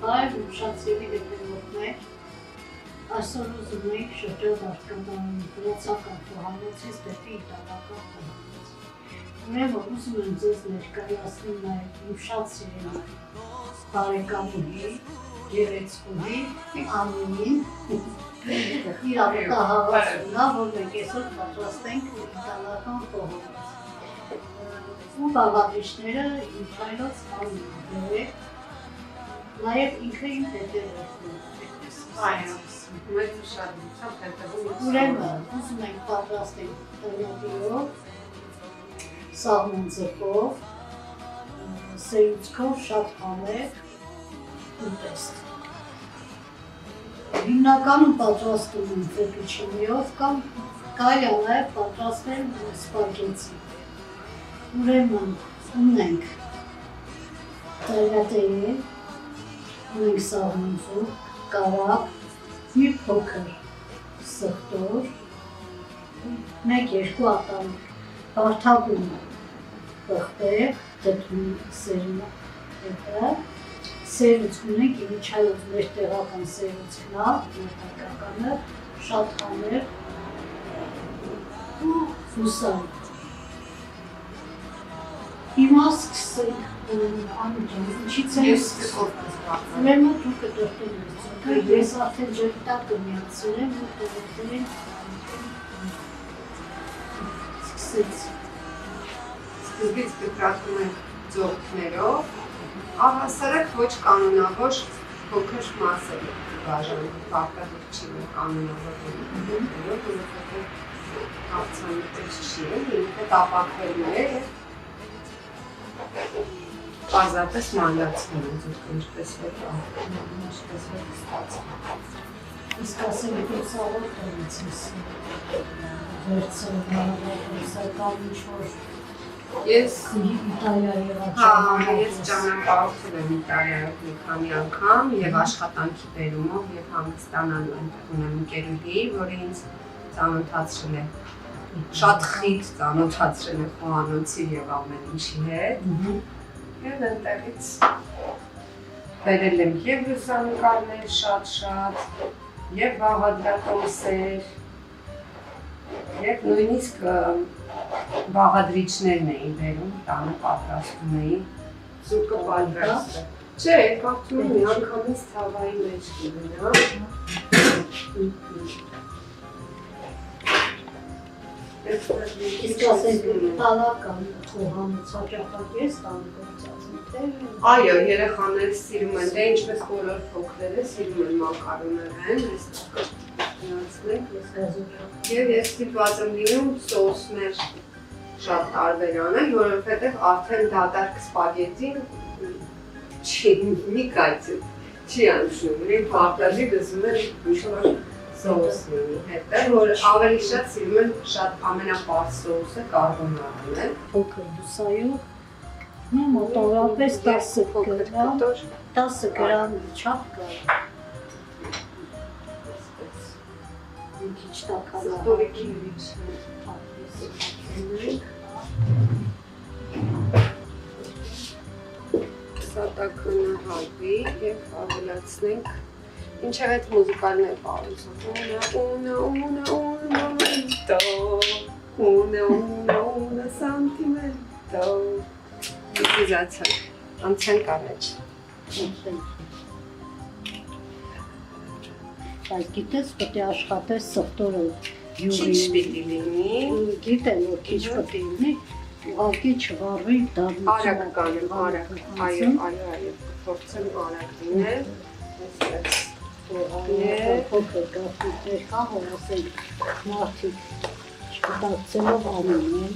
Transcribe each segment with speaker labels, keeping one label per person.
Speaker 1: Նաև շատ սիրելի հետևորդներ, այսօր ուզում ենք շրջան արտադրական վրացական խոհանոցից դեպի իտալական խոհանոց։ Ուրեմն ուզում եմ ձեզ ներկայացնել նաև իմ շատ սիրելի բարեկամուհի, գեղեցկուհի Աննին, իր ապտահավասունա, որ մենք այսօր պատրաստենք իտալական խոհանոց։ Ու բաղադրիչները իմ հայրոց Աննին է, նաև ինքը իմ հետևորդն է։
Speaker 2: Այո, մեծ ուշադրությամբ հետևում եմ։
Speaker 1: Ուրեմն ուզում ենք պատրաստենք տնետիով, սաղմոնձկով, սերուցքով շատ համեղ ուտեստ։ Հիմնականում պատրաստում ենք ֆետուչինիով կամ կարելի է նաև պատրաստել սպագեցի։ Ուրեմն ունենք տալյատեյի, ունենք սաղմոնձուկ, կարապ, մի փոքր սխտոր, 1-2 ատամիկ, բարդագույն պղպեղ, դդմի սերունը հետը, սերուցք ունենք, իմիջայով մեր տեղական սերուցքն է, մեր հայկականը, շատ համեղ ու հուսային։ Հիմա սկսենք Աննջան, ինչից եմ ուրեմն դու կտրտել ես, ես արդեն ջրտակը միացել եմ ու տողոտել եմ սկսեց։
Speaker 2: Սկզբից կտրատում ենք ձողքներով, առհասարակ ոչ կանոնավոր փոքր մասեր բաժանում, պարտադիր չի որ կանոնավոր ձողքներով, որովհետև հարցանի տես չի է, ինքը տապակվելու է պարզապես մանրացնում են ձուկը, ինչպես որ ստացվում։
Speaker 1: Իսկ ասեմ դու սաղով տնից ես վերցել հարավական ինչ-որ
Speaker 2: Ես
Speaker 1: Իտալիայի
Speaker 2: ես ճանապարհորդել եմ Իտալիայով մի քանի անգամ և աշխատանքի բերումով և հանգստանալու այնտեղ ունեմ ընկերուհի, որը ինձ ծանոթացրել է, շատ խիտ ծանոթացրել է խոհանոցի և ամեն ինչի հետ և այնտեղից բերել եմ և լուսանկարներ շատ, և բաղադրատոմսեր, և նույնիսկ բաղադրիչներն էին բերում, տանը պատրաստում էին, զուկը պատրաստ է։ Չէ, կարծում եմ մի անգամից թավայի մեջ կգնա։
Speaker 1: Իսկ ասենք իտալական խոհանոց հաճախակ ես տանը գործածում, թե։
Speaker 2: Այո, երեխաները սիրում են, դե ինչպես բոլոր փոքրերը սիրում են մակարոներեն, այստեղ կնացնենք, և ես ստիպված եմ լինում սոսներ շատ տարբեր անել, որովհետև արդեն դատարկ սպագետին մի կայծում չի անցնում, մի պարտադիր դզում են ինչ-որ սոս լինի հետը, որ ավելի շատ սիրում են շատ ամենապարզ սոսը կարբոնարան է։
Speaker 1: Փոքր բուսայով մոտավորապես 10 գրամ չափ կա։ Մի քիչ տաքանա։
Speaker 2: Սխտորի քիվիչ։ Սատականը հալվի և ավելացնենք ինչև այդ մուզիկալներ պարուսում։ Una sentimento Իզացանք, անցենք առաջ։
Speaker 1: Բայց գիտես, պետք է աշխատես սխտորը յուղի։
Speaker 2: Քիչ պիտի լինի։
Speaker 1: Գիտեմ, որ քիչ պետք է լինի, ուղղակի չվառվի դառնություն։
Speaker 2: Արագ կանեմ, արագ, այո, փորձեմ արագ լինել։
Speaker 1: Փոքր գաղտնիքներ կա, որ ասենք մարդիկ չկտակցելով անում են,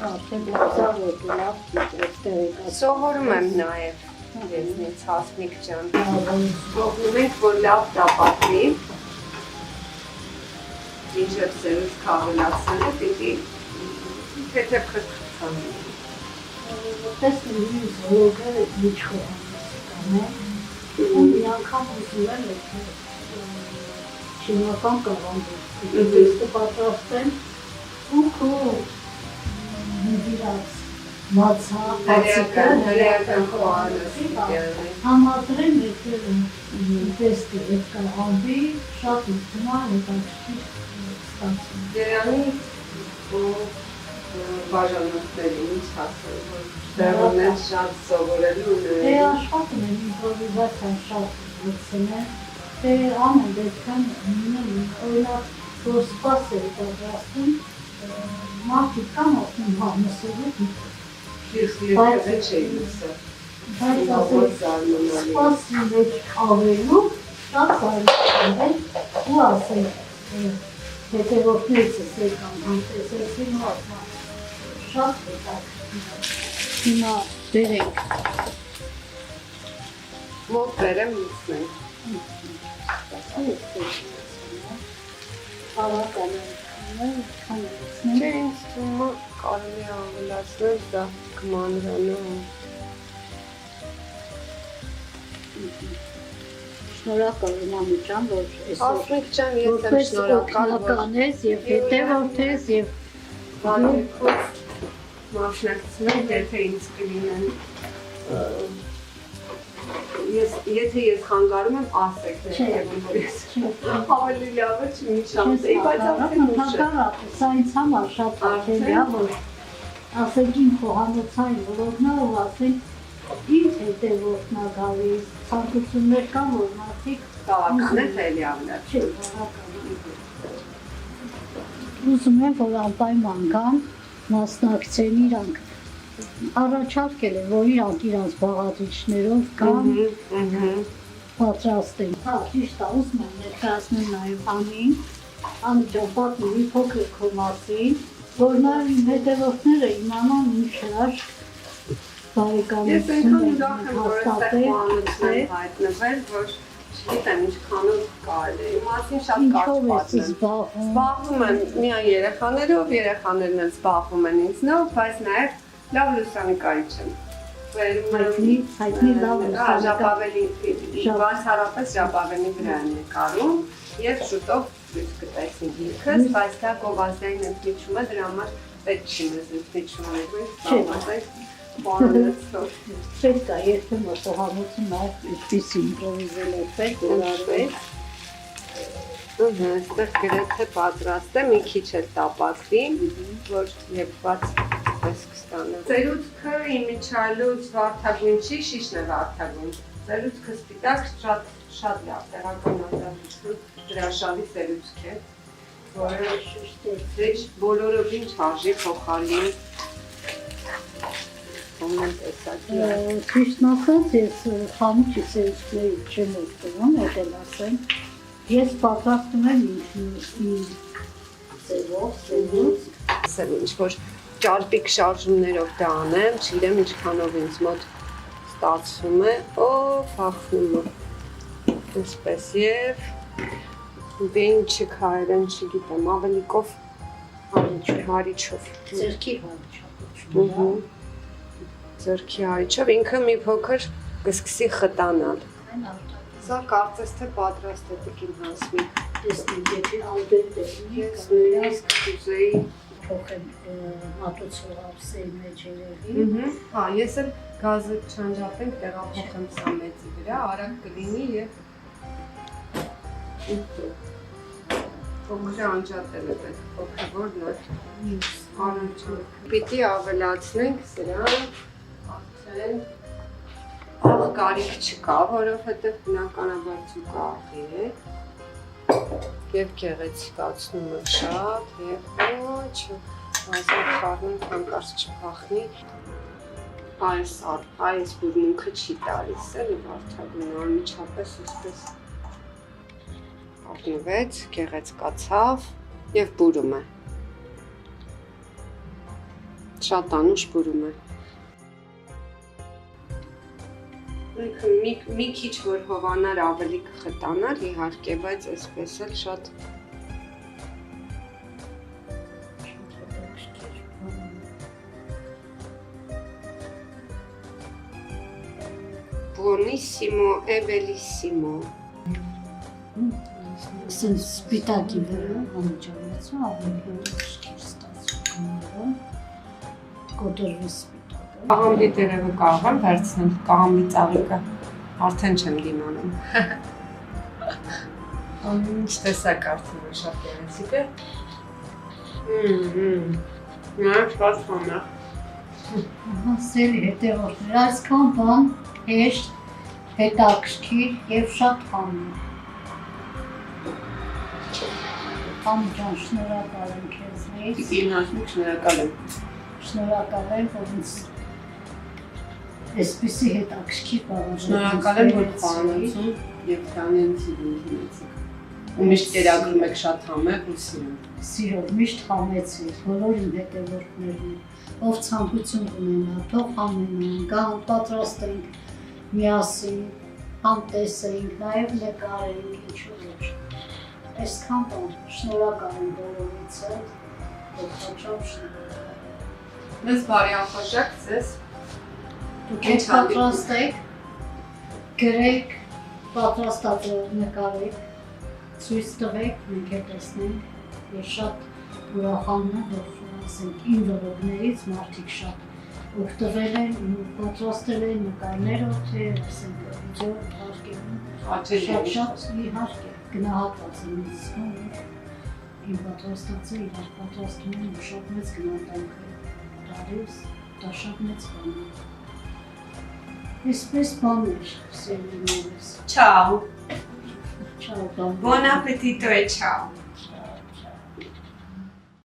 Speaker 1: արդեն լավզավ որ դու լավ գիտես տեղեկացում։
Speaker 2: Սովորում եմ նաև եզնից հասմիկ ջան։ Թողնում ենք, որ լավ տապակվի, մինչև սերուց կավելացնելը պիտի թեթև քրքրցան։
Speaker 1: Տեսնում եմ զոլոգերը ինչ խոհանոց կան ու մի անգամ ուզում եմ չինական կաղանդով։ Ես կպատրաստեմ ու քո նվիրած Մացա,
Speaker 2: հրեական խոհանոց
Speaker 1: համադրեն տեստի հետ կա ամբի շատ ուտումա հետաքրքիր ստացում։
Speaker 2: Երանի բաժանորդների ինչ հասել, որ դեռ շատ սովորելու ունեն։
Speaker 1: Աշխատում են իմպրովիզացիան շատ մտցն է, ամեն դեպքան օրինակ, որ սպասել պատրաստում, մարդիկ կան ասում համեսելու
Speaker 2: Ես երկրը չէի լսել։
Speaker 1: Բայց ասել, սպասի մեջ ավելու, շատ զարմացել են ու ասել, հետևորդներից ես եկան համտեսեցին ու ասում, շատ հետաքրքիր։ Հիմա բերենք։
Speaker 2: Մոտ բերեմ լցնենք։ Չէ, ինձ թվում է կարելի է ավելացնել դա կմանրանում։
Speaker 1: Շնորհակալ եմ Անուշան, որ
Speaker 2: Ասմիկ ջան, ես եմ շնորհակալ, որ
Speaker 1: ես եւ հետևորդ ես եւ
Speaker 2: բանիկով մասնակցում եթե ինձ կլինեն եթե ես խանգարում եմ, ասեք, որ ես ավելի լավ է չի շանսեի, բայց արդեն ուշ է։
Speaker 1: Սա ինձ համար շատ պատկերի է, որ ասենք իմ խոհանոցային ոլորտն է, ու ասենք ինձ հետևորդն է գալիս, ցանկություններ կան, որ մարդիկ
Speaker 2: Բավական է էլի ավելացնում։
Speaker 1: Չէ, բավական է։ Ուզում եմ, որ անպայման կան, մասնակցեն իրանք առաջարկել են, որ իրանք բաղադրիչներով կան պատրաստեն։ Հա, ճիշտ է, ուզում եմ ներկայացնել նաև Անին, Անի ջան, պատմի փոքր քո մասին, որ նաև իմ հետևորդները իմանան ինչ հրաշք
Speaker 2: Ես այնքան ուրախ եմ, որ այստեղ խոհանոցն եմ հայտնվել, որ չգիտեմ ինչքանով կարելի է, մասին շատ կարճ պատմեմ։ Զբաղվում եմ միայն երեխաներով, երեխաներն էլ զբաղվում են ինձնով, բայց նաև լավ լուսանկարիչ եմ։
Speaker 1: Հայտնի լավ
Speaker 2: Ժապավենի, բացառապես Ժապավենի վրա եմ նկարում և շուտով ցույց կտեսնի գիրքս, բայց դա գովազդային ընդմիջում է, դրա համար պետք չի մեզ ընդմիջում ենք,
Speaker 1: Պետք է երբեմն խոհանոցում նաև ինչպես իմպրովիզել է պետք
Speaker 2: արվեց։ Այստեղ գրեթե պատրաստ է, մի քիչ էլ տապակվի, որ եփված պես կստանա։ Ծերուցքը իմիջալուց վարդագույն չի, շիշն է վարդագույն։ Ծերուցքը սպիտակ շատ լավ տեղական արտադրություն դրաշավի ծերուցք է, որը բոլորովին չարժի փոխարինել
Speaker 1: Ճիշտն ասած, ես խանութի ծերուցքների չեմ օգտվում, էլ ասեմ, ես պատրաստում եմ իմ ձևով,
Speaker 2: ասեմ ինչ-որ ճարպիկ շարժումներով դա անեմ, չգիտեմ ինչքանով ինձ մոտ ստացվում է, փախնում է, այսպես և ինչի քայլեն, չգիտեմ, ավելի կով հարիչով։
Speaker 1: ձերքի հարիչով։
Speaker 2: Ձերքի հարիչով, ինքը մի փոքր կսկսի խտանալ։ Սա կարծես թե պատրաստ է տիկին Հասմիկ։
Speaker 1: Տեսնենք, եթե ալբերտ է,
Speaker 2: ես նույնիսկ կուզեի
Speaker 1: փոխեմ մատուցող ապսերի մեջ երևի։
Speaker 2: Հա, ես էլ գազը չանջատենք, տեղափոխեմ սա մեծի վրա, արագ կլինի և փոքրը անջատել է պետք, փոքրը որն է։ Պիտի ավելացնենք սրան, արդեն կարիք չկա, որովհետև բնականաբար ձուկաղի է և գեղեցիկացնում է շատ և ոչ հազար խառնենք հանկարծ չփախնի այս բուրմունքը չի տալիս էլի վարդագույնը անմիջապես այսպես ապնվեց, գեղեցկացավ և բուրում է շատ անուշ բուրում է Մի քիչ որ հովանար ավելի կխտանար իհարկե, բայց այսպես էլ շատ Buonissimo e bellissimo
Speaker 1: Սենց սպիտակի վրա անջանացում ավելի շքիր ստացվում կոտրվի սպիտակ
Speaker 2: Կաղամբի տերևը կարող եմ վերցնել, կաղամբի ծաղիկը, արդեն չեմ դիմանում։ Ինչ տեսակ արդեն է շատ գեղեցիկ է։ Նա շատ խոմ է։
Speaker 1: Սելի հետևորդներ, այսքան բան հեշտ, հետաքրքիր և շատ խամ է։ Խամ ջան, շնորհակալ եմ քեզնից։
Speaker 2: Տիկին Հասմիկ, շնորհակալ եմ։
Speaker 1: Շնորհակալ եմ, որ ինձ այսպիսի հետաքրքիր բառեր։
Speaker 2: Շնորհակալ եմ, որ խանացում և տանեն սիրունքինեցիք։ Ու միշտ կերակրում եք շատ համեղ ու սիրուն։
Speaker 1: Սիրով, միշտ համեցիր, բոլոր իմ հետևորդներին, ով ցանկություն ունենա, թող համենան, գան, պատրաստենք միասին, համտեսենք, նաև նկարենք, ինչու ոչ։ Այսքան բան, շնորհակալ եմ բոլորից հետ, որ խաչով շնորհակալ։
Speaker 2: Մեզ բարի անխոժակ ձեզ։
Speaker 1: Դուք հետ պատրաստեք, գրեք, պատրաստածը նկարեք, ցույց տվեք, մենք հետ տեսնենք, ես շատ ուրախանում եմ, որ ասենք իմ վլոգներից մարդիկ շատ օգտվել են ու պատրաստել են նկարներով, թե ասենք վիդեո հարկերում, շատ իհարկե գնահատված եմ զգում, որ իմ պատրաստածը իրար պատրաստում են ու շատ մեծ գնահատանք է տալիս, դա շատ մեծ բան է։ Այսպես բան էր, սիրելիներս։
Speaker 2: Չաու։
Speaker 1: Ciao, bambino.
Speaker 2: Buon appetito e ciao.